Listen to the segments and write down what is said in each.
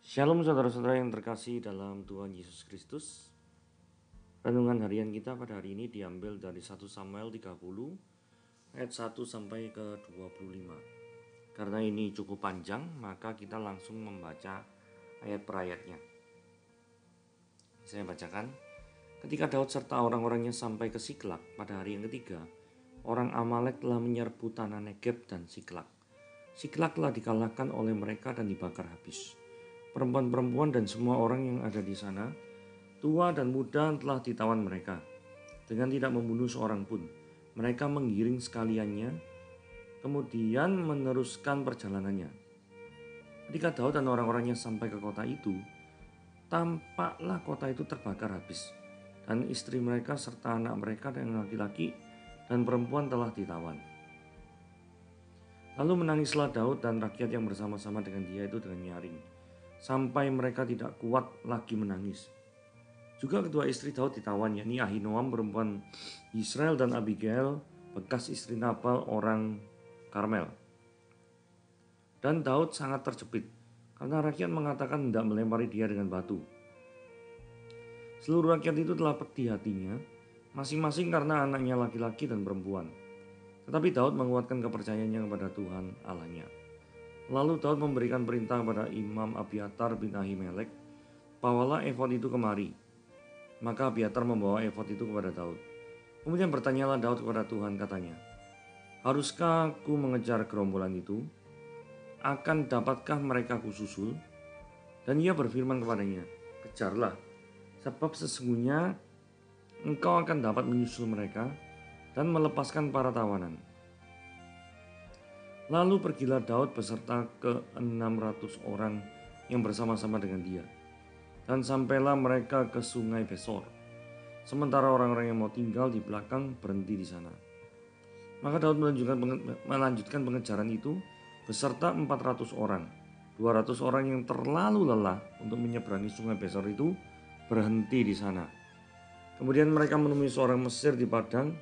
Shalom saudara-saudara yang terkasih dalam Tuhan Yesus Kristus. Renungan harian kita pada hari ini diambil dari 1 Samuel 30 ayat 1 sampai ke 25. Karena ini cukup panjang, maka kita langsung membaca ayat per ayatnya. Saya bacakan. Ketika Daud serta orang-orangnya sampai ke Siklak pada hari yang ketiga, orang Amalek telah menyerbu tanah Negeb dan Siklak. Siklak telah dikalahkan oleh mereka dan dibakar habis. Perempuan-perempuan dan semua orang yang ada di sana, tua dan muda, telah ditawan mereka. Dengan tidak membunuh seorang pun, mereka menggiring sekaliannya, kemudian meneruskan perjalanannya. Ketika Daud dan orang-orangnya sampai ke kota itu, tampaklah kota itu terbakar habis, dan istri mereka serta anak mereka yang laki-laki dan perempuan telah ditawan. Lalu menangislah Daud dan rakyat yang bersama-sama dengan dia itu dengan nyaring, sampai mereka tidak kuat lagi menangis. Juga kedua istri Daud ditawan, yakni Ahinoam perempuan Israel dan Abigail bekas istri Nabal orang Karmel. Dan Daud sangat terjepit karena rakyat mengatakan hendak melempari dia dengan batu. Seluruh rakyat itu telah pedih hatinya, masing-masing karena anaknya laki-laki dan perempuan. Tetapi Daud menguatkan kepercayaannya kepada Tuhan Allahnya. Lalu Daud memberikan perintah kepada Imam Abiatar bin Ahimelek, bawalah efod itu kemari. Maka Abiatar membawa efod itu kepada Daud. Kemudian bertanyalah Daud kepada Tuhan, katanya, haruskah aku mengejar gerombolan itu? Akan dapatkah mereka kususul? Dan ia berfirman kepadanya, kejarlah, sebab sesungguhnya engkau akan dapat menyusul mereka dan melepaskan para tawanan. Lalu pergilah Daud beserta ke-600 orang yang bersama-sama dengan dia. Dan sampailah mereka ke sungai Besor. Sementara orang-orang yang mau tinggal di belakang berhenti di sana. Maka Daud melanjutkan pengejaran itu beserta 400 orang. 200 orang yang terlalu lelah untuk menyeberangi sungai Besor itu berhenti di sana. Kemudian mereka menemui seorang Mesir di padang,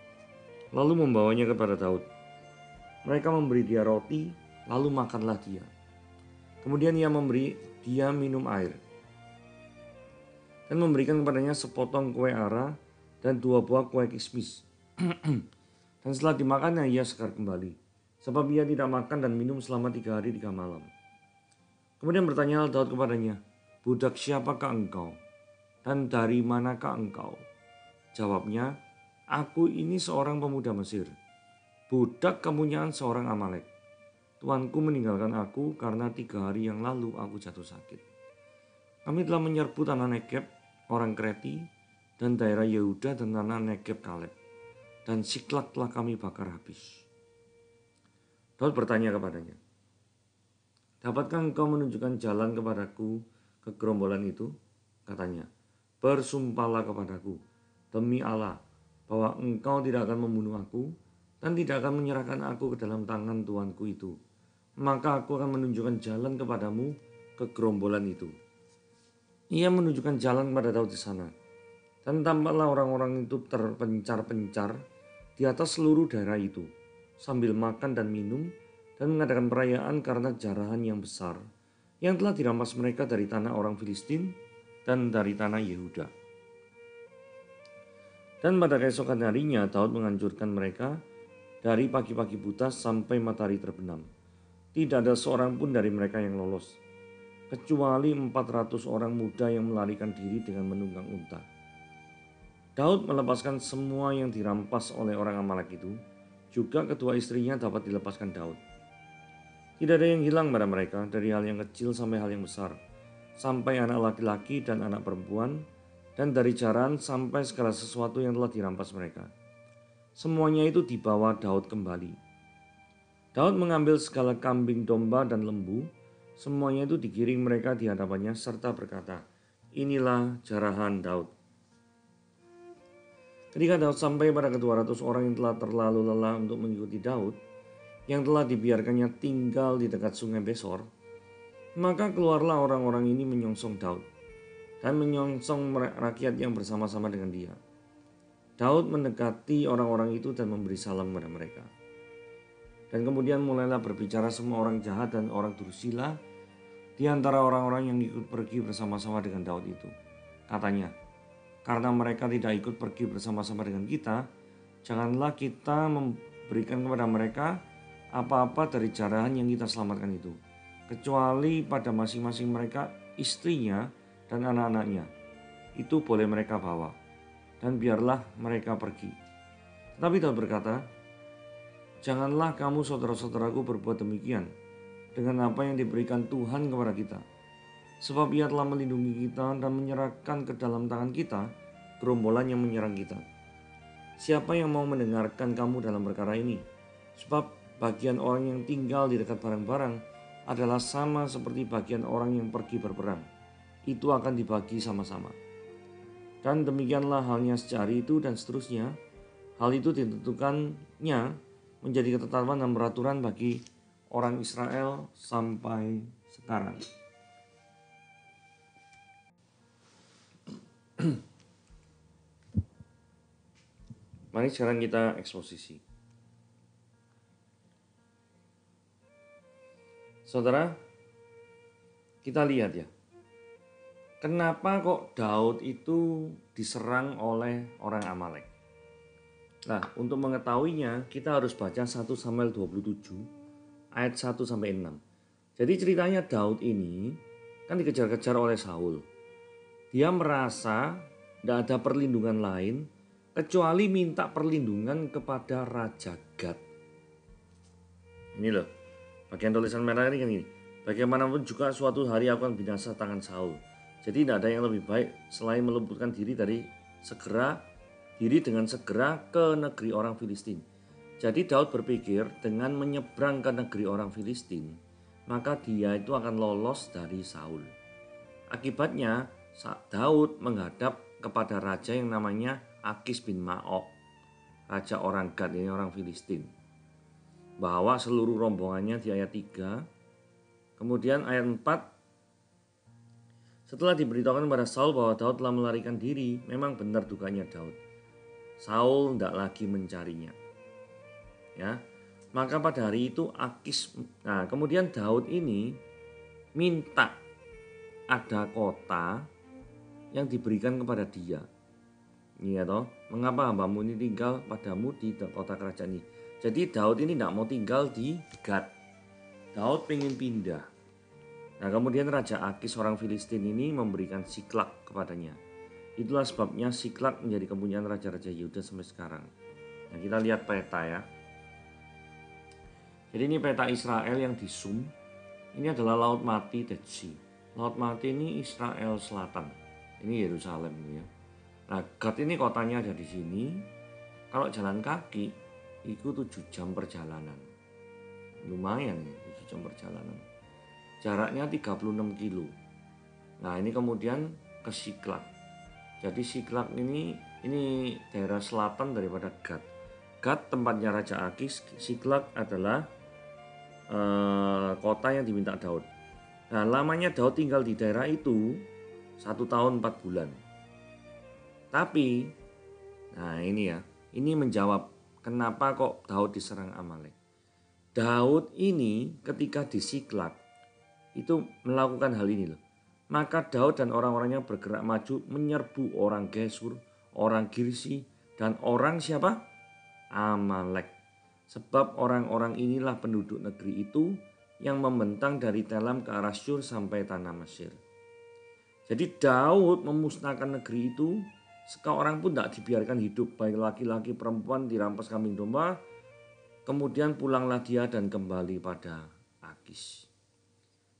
lalu membawanya kepada Daud. Mereka memberi dia roti, lalu makanlah dia. Kemudian ia memberi dia minum air. Dan memberikan kepadanya sepotong kue ara dan 2 buah kue kismis. Dan setelah dimakannya ia segar kembali. Sebab ia tidak makan dan minum selama 3 hari 3 malam. Kemudian bertanyalah Daud kepadanya, budak siapakah engkau? Dan dari manakah engkau? Jawabnya, aku ini seorang pemuda Mesir, budak kepunyaan seorang Amalek. Tuanku meninggalkan aku karena 3 hari yang lalu aku jatuh sakit. Kami telah menyerbu tanah Negeb, orang Kreti, dan daerah Yehuda dan tanah Negeb Kaleb. Dan Siklak telah kami bakar habis. Daud bertanya kepadanya, dapatkah engkau menunjukkan jalan kepadaku ke gerombolan itu? Katanya, bersumpahlah kepadaku, demi Allah, bahwa engkau tidak akan membunuh aku, dan tidak akan menyerahkan aku ke dalam tangan tuanku itu. Maka aku akan menunjukkan jalan kepadamu ke gerombolan itu. Ia menunjukkan jalan kepada Daud di sana. Dan tampaklah orang-orang itu terpencar-pencar di atas seluruh daerah itu, sambil makan dan minum dan mengadakan perayaan karena jarahan yang besar yang telah dirampas mereka dari tanah orang Filistin dan dari tanah Yehuda. Dan pada keesokan harinya Daud menganjurkan mereka dari pagi-pagi buta sampai matahari terbenam. Tidak ada seorang pun dari mereka yang lolos, kecuali 400 orang muda yang melarikan diri dengan menunggang unta. Daud melepaskan semua yang dirampas oleh orang Amalek itu. Juga kedua istrinya dapat dilepaskan Daud. Tidak ada yang hilang pada mereka, dari hal yang kecil sampai hal yang besar, sampai anak laki-laki dan anak perempuan, dan dari jaran sampai segala sesuatu yang telah dirampas mereka. Semuanya itu dibawa Daud kembali. Daud mengambil segala kambing, domba, dan lembu. Semuanya itu digiring mereka di hadapannya serta berkata, inilah jarahan Daud. Ketika Daud sampai pada ke-200 orang yang telah terlalu lelah untuk mengikuti Daud, yang telah dibiarkannya tinggal di dekat sungai Besor, maka keluarlah orang-orang ini menyongsong Daud dan menyongsong rakyat yang bersama-sama dengan dia. Daud mendekati orang-orang itu dan memberi salam kepada mereka. Dan kemudian mulailah berbicara semua orang jahat dan orang dursila di antara orang-orang yang ikut pergi bersama-sama dengan Daud itu. Katanya, karena mereka tidak ikut pergi bersama-sama dengan kita, janganlah kita memberikan kepada mereka apa-apa dari jarahan yang kita selamatkan itu, kecuali pada masing-masing mereka istrinya dan anak-anaknya. Itu boleh mereka bawa, dan biarlah mereka pergi. Tetapi Daud berkata, janganlah kamu saudara-saudaraku berbuat demikian dengan apa yang diberikan Tuhan kepada kita. Sebab ia telah melindungi kita dan menyerahkan ke dalam tangan kita gerombolan yang menyerang kita. Siapa yang mau mendengarkan kamu dalam perkara ini? Sebab bagian orang yang tinggal di dekat barang-barang adalah sama seperti bagian orang yang pergi berperang. Itu akan dibagi sama-sama. Dan demikianlah halnya sejari itu dan seterusnya. Hal itu ditentukannya menjadi ketetapan dan peraturan bagi orang Israel sampai sekarang. Mari sekarang kita eksposisi. Saudara, kita lihat ya. Kenapa kok Daud itu diserang oleh orang Amalek? Nah, untuk mengetahuinya kita harus baca 1 Samuel 27 ayat 1 sampai 6. Jadi ceritanya Daud ini kan dikejar-kejar oleh Saul. Dia merasa tidak ada perlindungan lain kecuali minta perlindungan kepada Raja Gad. Ini loh, bagian tulisan merah ini kan ini. Bagaimanapun juga suatu hari aku akan binasa tangan Saul. Jadi tidak ada yang lebih baik selain meluputkan diri dengan segera ke negeri orang Filistin. Jadi Daud berpikir dengan menyeberang ke negeri orang Filistin, maka dia itu akan lolos dari Saul. Akibatnya Daud menghadap kepada raja yang namanya Akis bin Maok, raja orang Gad, ini orang Filistin. Bawa seluruh rombongannya di ayat 3. Kemudian ayat 4. Setelah diberitahukan kepada Saul bahwa Daud telah melarikan diri, memang benar dukanya Daud. Saul tidak lagi mencarinya. Ya, maka pada hari itu kemudian Daud ini minta ada kota yang diberikan kepada dia. Iya toh, mengapa hambamu ini tinggal padamu di kota kerajaan ini? Jadi Daud ini tidak mau tinggal di Gad. Daud pengen pindah. Nah, kemudian Raja Akis orang Filistin ini memberikan Siklak kepadanya. Itulah sebabnya Siklak menjadi kepunyaan raja-raja Yehuda sampai sekarang. Nah, kita lihat peta ya. Jadi ini peta Israel yang di zoom. Ini adalah Laut Mati, Dead Sea. Laut Mati ini Israel Selatan. Ini Yerusalem ya. Nah, Gad ini kotanya ada di sini. Kalau jalan kaki itu 7 jam perjalanan. Lumayan ya, 7 jam perjalanan. Jaraknya 36 kilo. Nah, ini kemudian ke Siklak. Jadi Siklak ini daerah selatan daripada Gad. Gad tempatnya Raja Akis, Siklak adalah kota yang diminta Daud. Nah, lamanya Daud tinggal di daerah itu 1 tahun 4 bulan. Tapi, nah ini ya, ini menjawab kenapa kok Daud diserang Amalek. Daud ini ketika di Siklak itu melakukan hal ini loh. Maka Daud dan orang-orangnya bergerak maju menyerbu orang Gesur, orang Girsi, dan orang siapa? Amalek. Sebab orang-orang inilah penduduk negeri itu yang membentang dari Telam ke arah Syur sampai tanah Mesir. Jadi Daud memusnahkan negeri itu, seorang pun tidak dibiarkan hidup, baik laki-laki perempuan dirampas kambing domba. Kemudian pulanglah dia dan kembali pada Akis.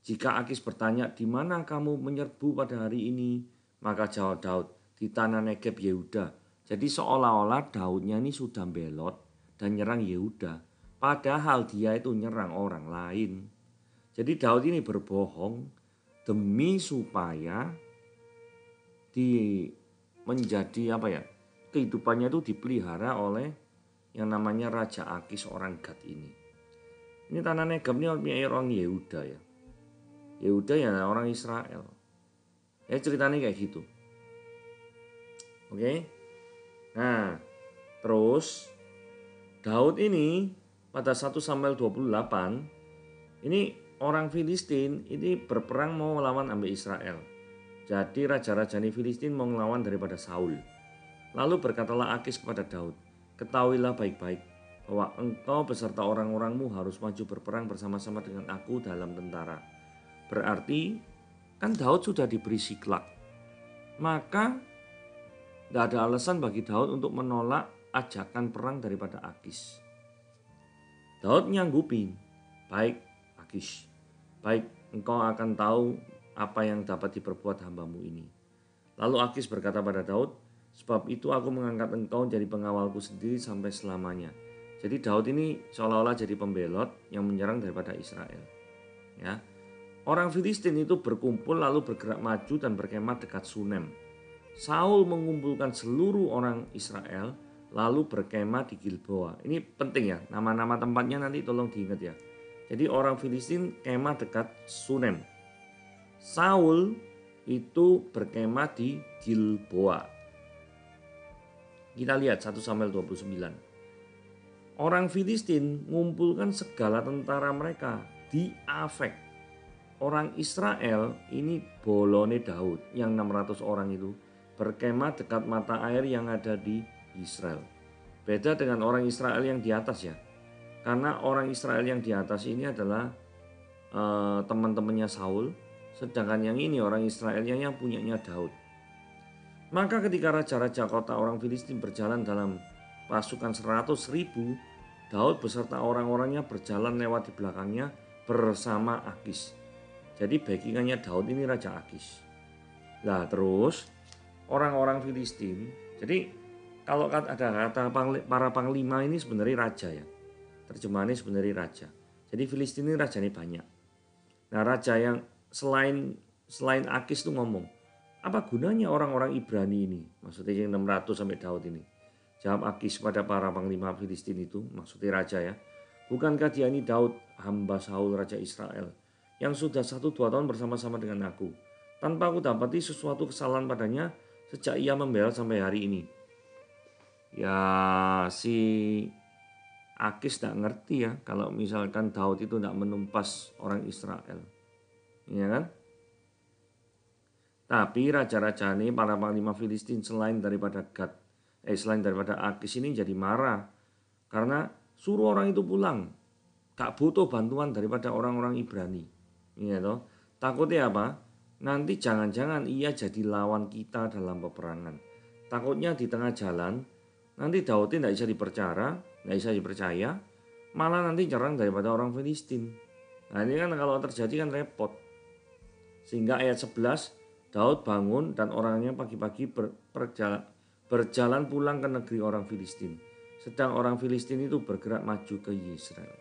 Jika Akis bertanya, di mana kamu menyerbu pada hari ini? Maka jawab Daud, di tanah Negeb Yehuda. Jadi seolah-olah Daudnya ini sudah belot dan nyerang Yehuda. Padahal dia itu nyerang orang lain. Jadi Daud ini berbohong demi supaya menjadi kehidupannya itu dipelihara oleh yang namanya Raja Akis orang Gad ini. Ini tanah Negeb ini orang Yehuda ya. Yehuda ya orang Israel. Ya ceritanya kayak gitu. Oke. Nah, terus Daud ini pada 1 Samuel 28 ini orang Filistin ini berperang mau melawan ambil Israel. Jadi raja-raja Filistin mau melawan daripada Saul. Lalu berkatalah Akis kepada Daud, ketahuilah baik-baik bahwa engkau beserta orang-orangmu harus maju berperang bersama-sama dengan aku dalam tentara. Berarti kan Daud sudah diberi Siklak. Maka tidak ada alasan bagi Daud untuk menolak ajakan perang daripada Akis. Daud nyanggupin, baik Akis, baik engkau akan tahu apa yang dapat diperbuat hambamu ini. Lalu Akis berkata pada Daud, sebab itu aku mengangkat engkau jadi pengawalku sendiri sampai selamanya. Jadi Daud ini seolah-olah jadi pembelot yang menyerang daripada Israel. Ya, orang Filistin itu berkumpul lalu bergerak maju dan berkemah dekat Sunem. Saul mengumpulkan seluruh orang Israel lalu berkemah di Gilboa. Ini penting ya, nama-nama tempatnya nanti tolong diingat ya. Jadi orang Filistin kemah dekat Sunem. Saul itu berkemah di Gilboa. Kita lihat 1 Samuel 29. Orang Filistin mengumpulkan segala tentara mereka di Afek. Orang Israel ini bolone Daud yang 600 orang itu berkemah dekat mata air yang ada di Israel. Beda dengan orang Israel yang di atas ya. Karena orang Israel yang di atas ini adalah teman-temannya Saul. Sedangkan yang ini orang Israelnya yang punyanya Daud. Maka ketika raja-raja kota orang Filistin berjalan dalam pasukan 100.000, Daud beserta orang-orangnya berjalan lewat di belakangnya bersama Akis. Jadi backingannya Daud ini Raja Akis. Nah terus orang-orang Filistin, jadi kalau ada kata para panglima ini sebenarnya raja ya. Terjemahannya sebenarnya raja. Jadi Filistin ini rajanya banyak. Nah raja yang selain Akis itu ngomong, apa gunanya orang-orang Ibrani ini? Maksudnya yang 600 sampai Daud ini. Jawab Akis pada para panglima Filistin itu, maksudnya raja ya. Bukankah dia ini Daud, hamba Saul raja Israel, yang sudah 1-2 tahun bersama-sama dengan aku, tanpa aku dapati sesuatu kesalahan padanya sejak ia membela sampai hari ini. Ya si Akis tidak ngerti ya kalau misalkan Daud itu tidak menumpas orang Israel. Ya kan? Tapi raja-raja ini para panglima Filistin selain daripada Akis ini jadi marah karena suruh orang itu pulang, gak butuh bantuan daripada orang-orang Ibrani. Ya toh? Takutnya apa? Nanti jangan-jangan ia jadi lawan kita dalam peperangan. Takutnya di tengah jalan nanti Daud tidak bisa dipercaya, malah nanti nyerang daripada orang Filistin. Nah ini kan kalau terjadi kan repot. Sehingga ayat 11, Daud bangun dan orangnya pagi-pagi berjalan pulang ke negeri orang Filistin. Sedang orang Filistin itu bergerak maju ke Israel.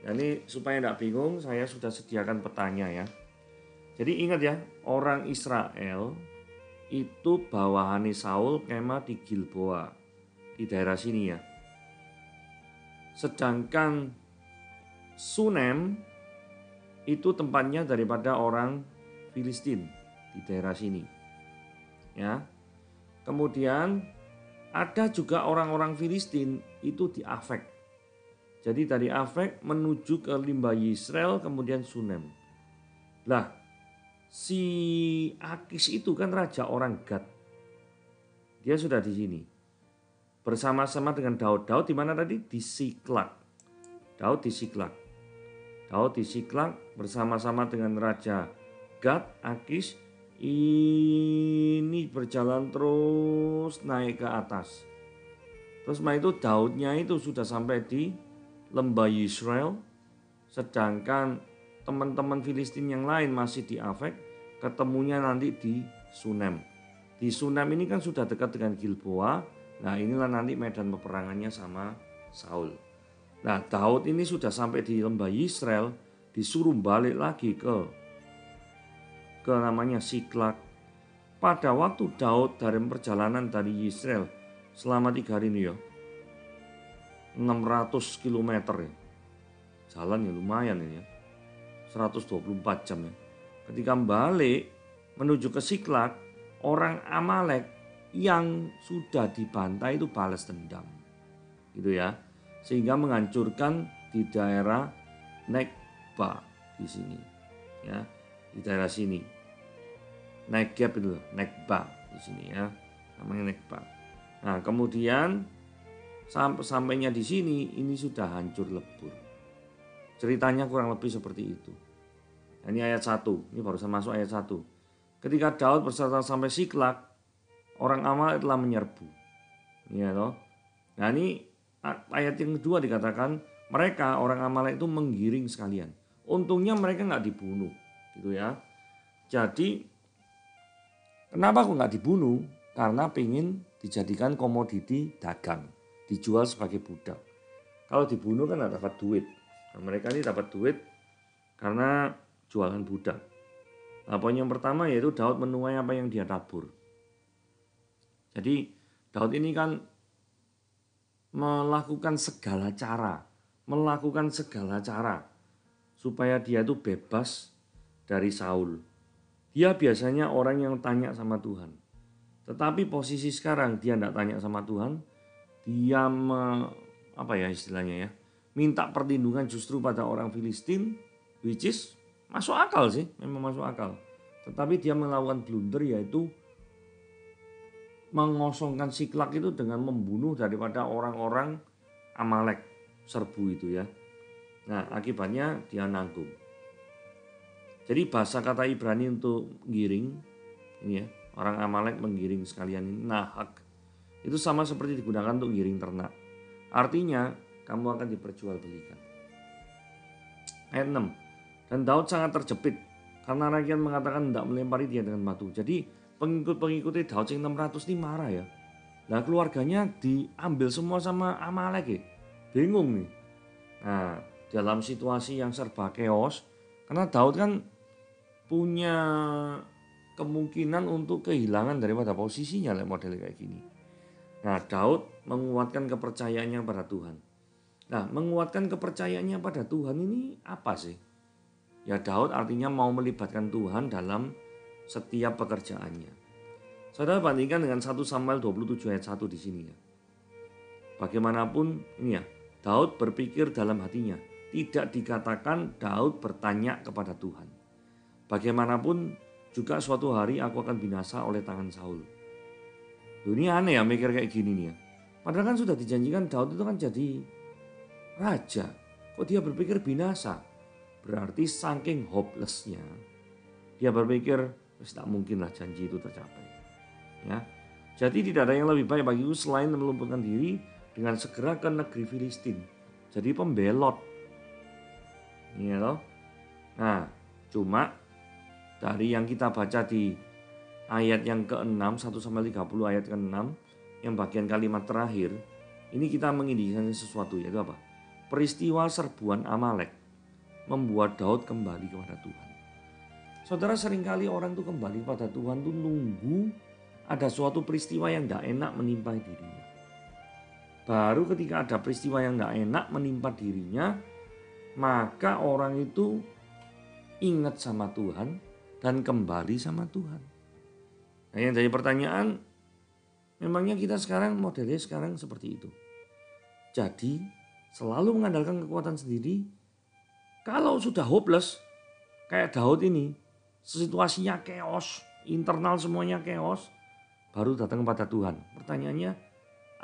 Nah, ini supaya tidak bingung, saya sudah sediakan petanya ya. Jadi ingat ya, orang Israel itu bawahan Saul kemah di Gilboa, di daerah sini ya. Sedangkan Sunem itu tempatnya daripada orang Filistin di daerah sini. Ya. Kemudian ada juga orang-orang Filistin itu di Afek. Jadi dari Afek menuju ke limbah Yisrael kemudian Sunem. Lah si Akis itu kan raja orang Gad. Dia sudah di sini. Bersama-sama dengan Daud. Daud di mana tadi? Di Siklak. Daud di Siklak bersama-sama dengan raja Gad, Akis. Ini berjalan terus naik ke atas. Terus setelah itu Daudnya itu sudah sampai di lembah Yisrael. Sedangkan teman-teman Filistin yang lain masih di Afek. Ketemunya nanti di Sunem. Di Sunem ini kan sudah dekat dengan Gilboa. Nah inilah nanti medan peperangannya sama Saul. Nah Daud ini sudah sampai di lembah Yisrael. Disuruh balik lagi ke namanya Siklak. Pada waktu Daud dari perjalanan dari Yisrael selama 3 hari ini ya, 600 km ya. Jalan ya lumayan ini ya. 124 jam ya. Ketika balik menuju ke Siklak, orang Amalek yang sudah dibantai itu balas dendam. Gitu ya. Sehingga menghancurkan di daerah Nekba, di di sini. Ya, di daerah sini. Negeb itu, Negba di sini ya. Namanya Negba. Nah, kemudian sampainya di sini ini sudah hancur lebur. Ceritanya kurang lebih seperti itu. Nah, ini ayat 1, ini barusan masuk ayat 1. Ketika Daud berserta sampai Siklak, orang Amalek telah menyerbu. Ya toh. Nah, ini ayat yang kedua dikatakan mereka orang Amalek itu menggiring sekalian. Untungnya mereka nggak dibunuh, gitu ya. Jadi kenapa aku nggak dibunuh? Karena pengen dijadikan komoditi dagang, dijual sebagai budak. Kalau dibunuh kan nggak dapat duit. Nah, mereka ini dapat duit karena jualan budak. Nah, poin yang pertama yaitu Daud menuai apa yang dia tabur. Jadi Daud ini kan melakukan segala cara supaya dia itu bebas dari Saul. Dia biasanya orang yang tanya sama Tuhan. Tetapi posisi sekarang dia tidak tanya sama Tuhan. Dia minta perlindungan justru pada orang Filistin, which is masuk akal sih, memang masuk akal. Tetapi dia melakukan blunder yaitu mengosongkan Siklak itu dengan membunuh daripada orang-orang Amalek serbu itu ya. Nah, akibatnya dia nanggung. Jadi bahasa kata Ibrani untuk giring ini ya, orang Amalek menggiring sekalian ini nahak. Itu sama seperti digunakan untuk giring ternak. Artinya kamu akan diperjualbelikan. Ayat 6. Dan Daud sangat terjepit karena rakyat mengatakan tidak melempari dia dengan batu. Jadi pengikut-pengikutnya Daud yang 600 ini marah ya. Nah, keluarganya diambil semua sama Amalek ya. Bingung nih. Nah, dalam situasi yang serba chaos, karena Daud kan punya kemungkinan untuk kehilangan daripada posisinya model kayak gini. Nah, Daud menguatkan kepercayaannya pada Tuhan. Nah, menguatkan kepercayaannya pada Tuhan ini apa sih? Ya, Daud artinya mau melibatkan Tuhan dalam setiap pekerjaannya. Saudara bandingkan dengan 1 Samuel 27 ayat 1 di sini ya. Bagaimanapun ini ya, Daud berpikir dalam hatinya. Tidak dikatakan Daud bertanya kepada Tuhan. Bagaimanapun juga suatu hari aku akan binasa oleh tangan Saul. Ini aneh ya mikir kayak gini nih ya. Padahal kan sudah dijanjikan Daud itu kan jadi raja. Kok dia berpikir binasa? Berarti saking hopelessnya. Dia berpikir tidak mungkinlah janji itu tercapai. Ya. Jadi tidak ada yang lebih baik bagiku selain melumpuhkan diri dengan segera ke negeri Filistin. Jadi pembelot. Ini loh. Nah, cuma dari yang kita baca di ayat yang ke-6, 1 sampai 30 ayat ke-6, yang bagian kalimat terakhir, ini kita mengindikasikan sesuatu, yaitu apa? Peristiwa serbuan Amalek membuat Daud kembali kepada Tuhan. Saudara, seringkali orang itu kembali kepada Tuhan itu nunggu ada suatu peristiwa yang tidak enak menimpa dirinya. Baru ketika ada peristiwa yang tidak enak menimpa dirinya, maka orang itu ingat sama Tuhan dan kembali sama Tuhan. Nah, yang jadi pertanyaan, memangnya kita sekarang modelnya sekarang seperti itu. Jadi selalu mengandalkan kekuatan sendiri. Kalau sudah hopeless, kayak Daud ini, situasinya chaos, internal semuanya chaos, baru datang kepada Tuhan. Pertanyaannya,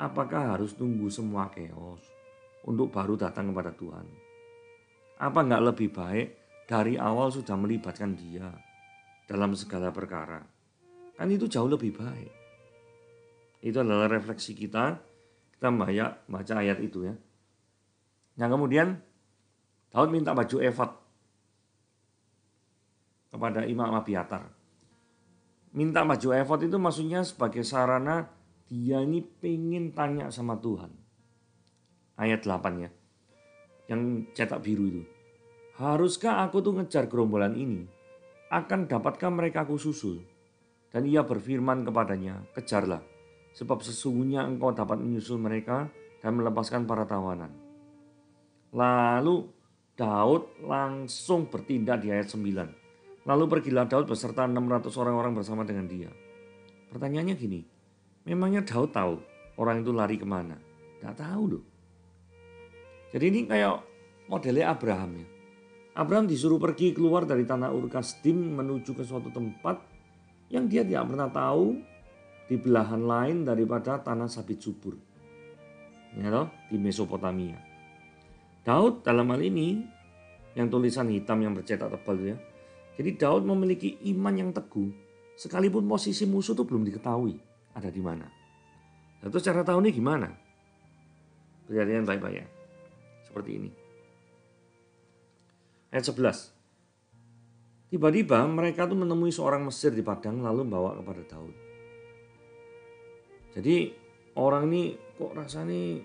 apakah harus tunggu semua chaos untuk baru datang kepada Tuhan? Apa enggak lebih baik dari awal sudah melibatkan dia dalam segala perkara? Kan itu jauh lebih baik. Itu adalah refleksi kita baca ayat itu ya. Nah, kemudian Daud minta baju efod kepada Imam Abiatar. Minta baju efod itu maksudnya sebagai sarana dia ini pengen tanya sama Tuhan. Ayat 8 ya. Yang cetak biru itu. Haruskah aku tuh ngejar gerombolan ini? Akan dapatkah mereka aku susul? Dan ia berfirman kepadanya, kejarlah. Sebab sesungguhnya engkau dapat menyusul mereka dan melepaskan para tawanan. Lalu Daud langsung bertindak di ayat 9. Lalu pergilah Daud beserta 600 orang-orang bersama dengan dia. Pertanyaannya gini, memangnya Daud tahu orang itu lari kemana? Tidak tahu loh. Jadi ini kayak modelnya Abraham ya. Abraham disuruh pergi keluar dari tanah Ur Kasdim menuju ke suatu tempat yang dia tidak pernah tahu di belahan lain daripada tanah sabit subur. Ya toh, di Mesopotamia. Daud dalam hal ini yang tulisan hitam yang bercetak tebal ya. Jadi Daud memiliki iman yang teguh sekalipun posisi musuh itu belum diketahui ada di mana. Nah, terus cara tahu ini gimana? Perhatikan baik-baik ya. Seperti ini. Ayat 11. Tiba-tiba mereka tuh menemui seorang Mesir di padang lalu membawa kepada Daud. Jadi orang ini kok rasanya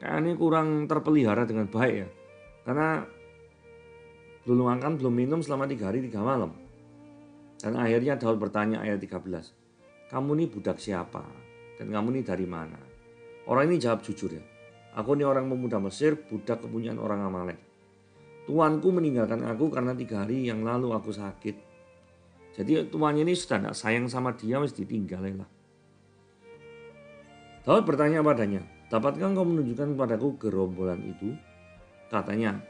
kayaknya kurang terpelihara dengan baik ya. Karena belum makan, belum minum selama 3 hari 3 malam. Dan akhirnya Daud bertanya ayat 13. Kamu ini budak siapa? Dan kamu ini dari mana? Orang ini jawab jujur ya. Aku ini orang pemuda Mesir, budak kepunyaan orang Amalek. Tuanku meninggalkan aku karena 3 hari yang lalu aku sakit. Jadi tuannya ini sudah tidak sayang sama dia, harus ditinggal lah. Daud bertanya padanya, dapatkah engkau menunjukkan kepadaku gerombolan itu? Katanya,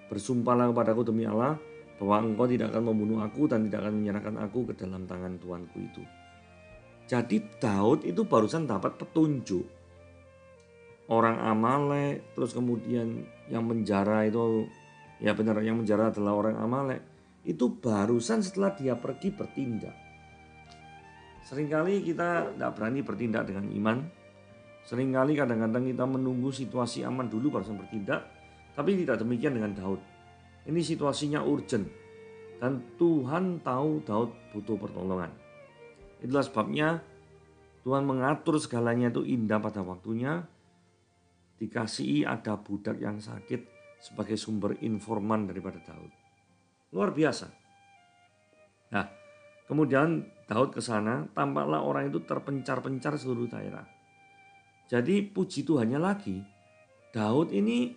bersumpahlah kepadaku demi Allah bahwa engkau tidak akan membunuh aku dan tidak akan menyerahkan aku ke dalam tangan tuanku itu. Jadi Daud itu barusan dapat petunjuk. Orang Amalek, terus kemudian yang menjara itu, ya benar yang menjara adalah orang Amalek. Itu barusan setelah dia pergi bertindak. Seringkali kita tidak berani bertindak dengan iman. Seringkali kadang-kadang kita menunggu situasi aman dulu baru bertindak. Tapi tidak demikian dengan Daud. Ini situasinya urgent. Dan Tuhan tahu Daud butuh pertolongan. Itulah sebabnya Tuhan mengatur segalanya itu indah pada waktunya. Dikasihi ada budak yang sakit sebagai sumber informan daripada Daud. Luar biasa. Nah, kemudian Daud ke sana, tampaklah orang itu terpencar-pencar seluruh daerah. Jadi puji Tuhannya lagi, Daud ini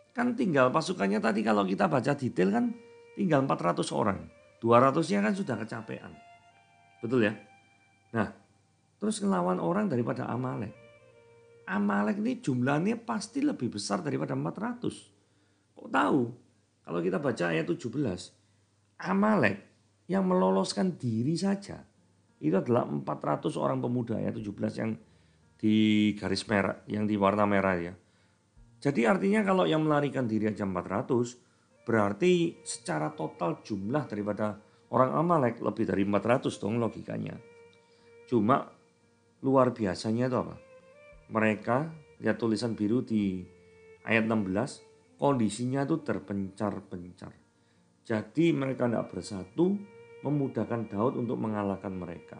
kan tinggal pasukannya tadi kalau kita baca detail kan tinggal 400 orang. 200-nya kan sudah kecapean. Betul ya? Nah, terus ngelawan orang daripada Amalek. Amalek ini jumlahnya pasti lebih besar daripada 400. Kok tahu? Kalau kita baca ayat 17, Amalek yang meloloskan diri saja itu adalah 400 orang pemuda, ayat 17 yang di garis merah, yang di warna merah ya. Jadi artinya kalau yang melarikan diri aja 400, berarti secara total jumlah daripada orang Amalek lebih dari 400 dong logikanya. Cuma luar biasanya itu apa? Mereka, lihat tulisan biru di ayat 16, kondisinya itu terpencar-pencar. Jadi mereka tidak bersatu, memudahkan Daud untuk mengalahkan mereka.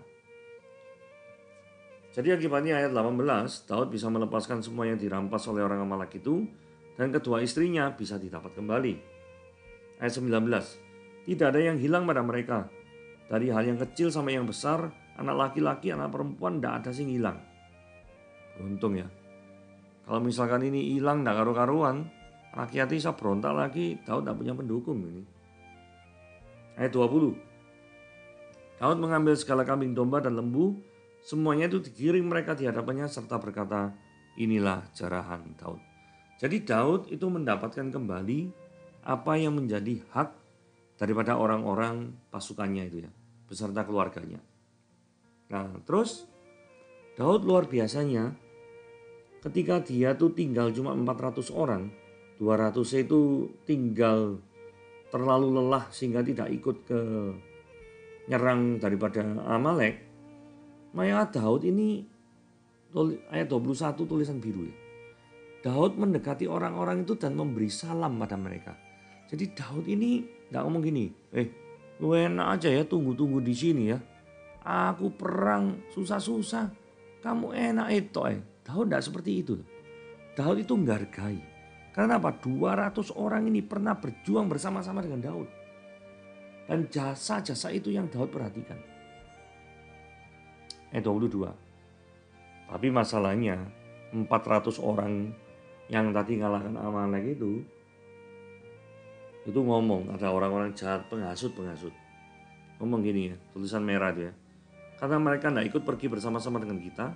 Jadi akibatnya ayat 18, Daud bisa melepaskan semua yang dirampas oleh orang Amalek itu, dan kedua istrinya bisa didapat kembali. Ayat 19, tidak ada yang hilang pada mereka. Dari hal yang kecil sampai yang besar, anak laki-laki, anak perempuan, tidak ada yang hilang. Beruntung ya. Kalau misalkan ini hilang, tidak karu-karuan, rakyat bisa berontak lagi, Daud tidak punya pendukung ini. Ayat 20, Daud mengambil segala kambing domba dan lembu, semuanya itu digiring mereka di hadapannya serta berkata, inilah jarahan Daud. Jadi Daud itu mendapatkan kembali apa yang menjadi hak daripada orang-orang pasukannya itu ya, beserta keluarganya. Nah terus Daud luar biasanya ketika dia tuh tinggal cuma 400 orang, 200 itu tinggal terlalu lelah sehingga tidak ikut ke nyerang daripada Amalek. Maka Daud ini ayat 21 tulisan biru ya. Daud mendekati orang-orang itu dan memberi salam pada mereka. Jadi Daud ini tidak ngomong gini, lu enak aja ya tunggu-tunggu di sini ya. Aku perang susah-susah, kamu enak itu. Daud tidak seperti itu. Daud itu menghargai. Karena apa? 200 orang ini pernah berjuang bersama-sama dengan Daud. Dan jasa-jasa itu yang Daud perhatikan. Ayat 22. Tapi masalahnya 400 orang yang tadi ngalahkan Amalek itu ngomong, ada orang-orang jahat penghasut. Ngomong gini ya, tulisan merah itu ya. Karena mereka tidak ikut pergi bersama-sama dengan kita,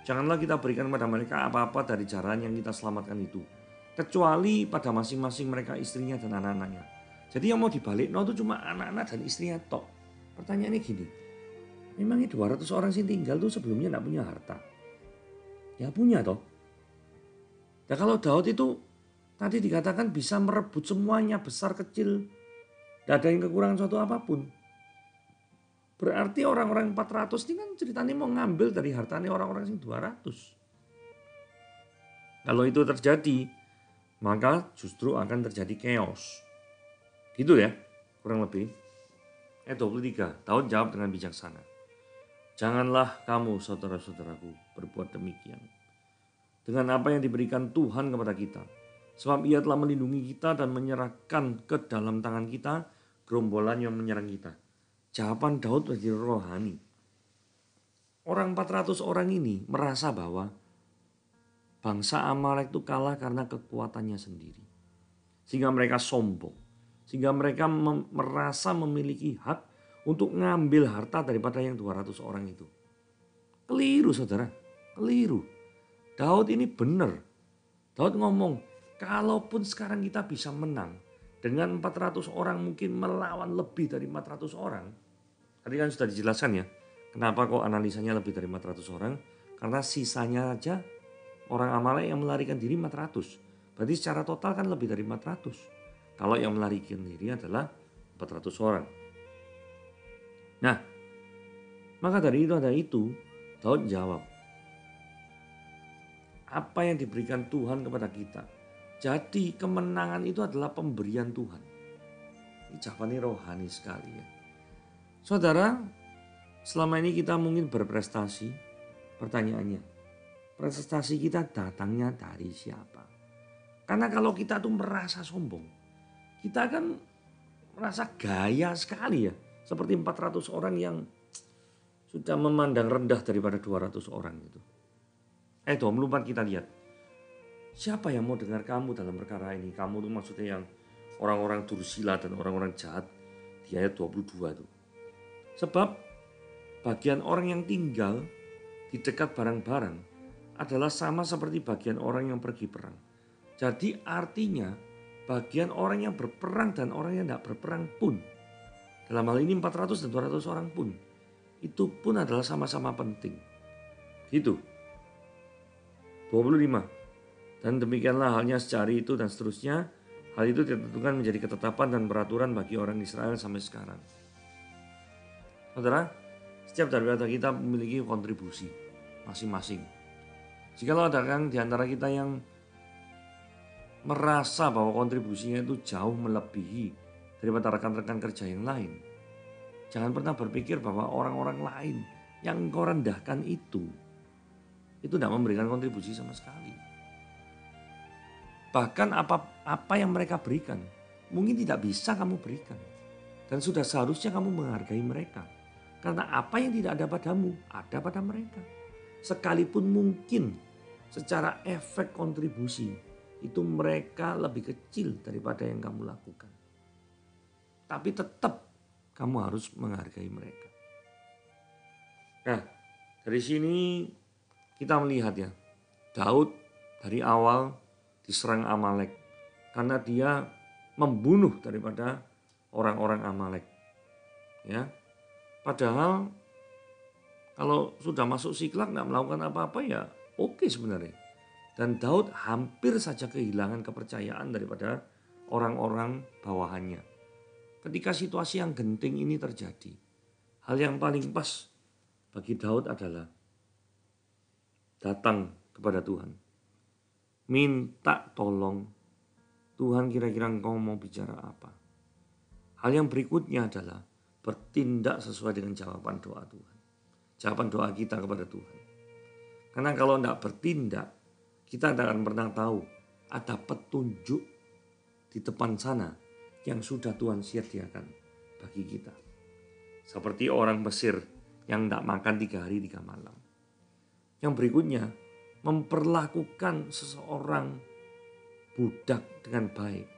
janganlah kita berikan pada mereka apa-apa dari jaran yang kita selamatkan itu. Kecuali pada masing-masing mereka istrinya dan anak-anaknya. Jadi yang mau dibalik itu cuma anak-anak dan istrinya tok. Pertanyaannya gini, memangnya 200 orang sih tinggal tuh sebelumnya nggak punya harta? Ya punya toh. Nah kalau Daud itu tadi dikatakan bisa merebut semuanya besar kecil. Tidak ada yang kekurangan suatu apapun. Berarti orang-orang 400 ini kan ceritanya mau ngambil dari hartanya orang-orang yang 200. Kalau itu terjadi, maka justru akan terjadi chaos. Gitu ya, kurang lebih. Ayat 23, Daud jawab dengan bijaksana. Janganlah kamu saudara-saudaraku berbuat demikian. Dengan apa yang diberikan Tuhan kepada kita. Sebab ia telah melindungi kita dan menyerahkan ke dalam tangan kita gerombolan yang menyerang kita. Jawaban Daud menjadi rohani. Orang 400 orang ini merasa bahwa bangsa Amalek itu kalah karena kekuatannya sendiri. Sehingga mereka sombong. Sehingga mereka merasa memiliki hak untuk ngambil harta daripada yang 200 orang itu. Keliru saudara, keliru. Daud ini benar. Daud ngomong, kalaupun sekarang kita bisa menang dengan 400 orang mungkin melawan lebih dari 400 orang. Tadi kan sudah dijelaskan ya, kenapa kok analisanya lebih dari 400 orang. Karena sisanya aja orang Amalek yang melarikan diri 400. Berarti secara total kan lebih dari 400. Kalau yang melarikan diri adalah 400 orang. Nah, maka dari itu Daud jawab, apa yang diberikan Tuhan kepada kita. Jadi kemenangan itu adalah pemberian Tuhan. Ini jawabannya rohani sekali ya. Saudara, selama ini kita mungkin berprestasi. Pertanyaannya, prestasi kita datangnya dari siapa? Karena kalau kita tuh merasa sombong, kita kan merasa gaya sekali ya. Seperti 400 orang yang sudah memandang rendah daripada 200 orang itu. 24 kita lihat. Siapa yang mau dengar kamu dalam perkara ini? Kamu tuh maksudnya yang orang-orang dursila dan orang-orang jahat di ayat 22 itu. Sebab bagian orang yang tinggal di dekat barang-barang adalah sama seperti bagian orang yang pergi perang. Jadi artinya bagian orang yang berperang dan orang yang tidak berperang pun, dalam hal ini 400 dan 200 orang pun, itu pun adalah sama-sama penting. Gitu. 25. Dan demikianlah halnya secari itu dan seterusnya. Hal itu ditentukan menjadi ketetapan dan peraturan bagi orang Israel sampai sekarang. Saudara, setiap daripada kita memiliki kontribusi masing-masing. Jikalau ada kan di antara kita yang merasa bahwa kontribusinya itu jauh melebihi daripada rekan-rekan kerja yang lain, jangan pernah berpikir bahwa orang-orang lain yang engkau rendahkan itu tidak memberikan kontribusi sama sekali. Bahkan apa yang mereka berikan mungkin tidak bisa kamu berikan. Dan sudah seharusnya kamu menghargai mereka. Karena apa yang tidak ada padamu ada pada mereka. Sekalipun mungkin secara efek kontribusi itu mereka lebih kecil daripada yang kamu lakukan. Tapi tetap kamu harus menghargai mereka. Nah, dari sini kita melihat ya, Daud dari awal diserang Amalek karena dia membunuh daripada orang-orang Amalek. Ya, padahal kalau sudah masuk Siklag nggak melakukan apa-apa ya oke sebenarnya. Dan Daud hampir saja kehilangan kepercayaan daripada orang-orang bawahannya. Ketika situasi yang genting ini terjadi, hal yang paling pas bagi Daud adalah datang kepada Tuhan. Minta tolong, Tuhan kira-kira engkau mau bicara apa? Hal yang berikutnya adalah bertindak sesuai dengan jawaban doa Tuhan. Jawaban doa kita kepada Tuhan. Karena kalau tidak bertindak, kita tidak akan pernah tahu ada petunjuk di depan sana yang sudah Tuhan sediakan bagi kita. Seperti orang Mesir yang tidak makan 3 hari 3 malam. Yang berikutnya, memperlakukan seseorang budak dengan baik.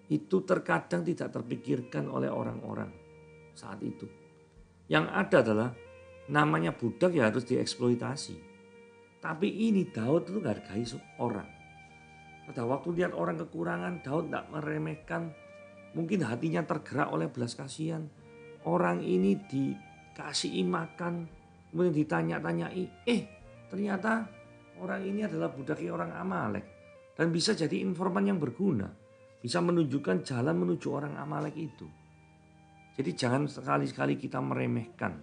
Itu terkadang tidak terpikirkan oleh orang-orang saat itu. Yang ada adalah namanya budak ya harus dieksploitasi. Tapi ini Daud itu hargai orang. Pada waktu lihat orang kekurangan, Daud tidak meremehkan. Mungkin hatinya tergerak oleh belas kasihan. Orang ini dikasih makan, kemudian ditanya-tanyai. Ternyata orang ini adalah budaknya orang Amalek. Dan bisa jadi informan yang berguna. Bisa menunjukkan jalan menuju orang Amalek itu. Jadi jangan sekali-sekali kita meremehkan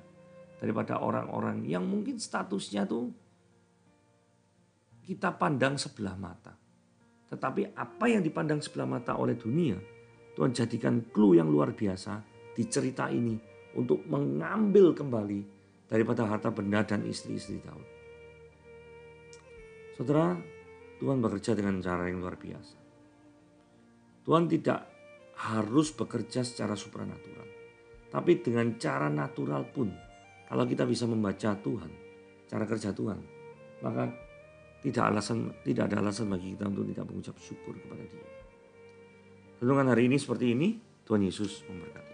daripada orang-orang yang mungkin statusnya tuh kita pandang sebelah mata. Tetapi apa yang dipandang sebelah mata oleh dunia, Tuhan jadikan clue yang luar biasa di cerita ini untuk mengambil kembali daripada harta benda dan istri-istri Daud. Saudara, Tuhan bekerja dengan cara yang luar biasa. Tuhan tidak harus bekerja secara supranatural. Tapi dengan cara natural pun, kalau kita bisa membaca Tuhan, cara kerja Tuhan, maka tidak ada alasan bagi kita untuk tidak mengucap syukur kepada Dia. Renungan hari ini seperti ini, Tuhan Yesus memberkati.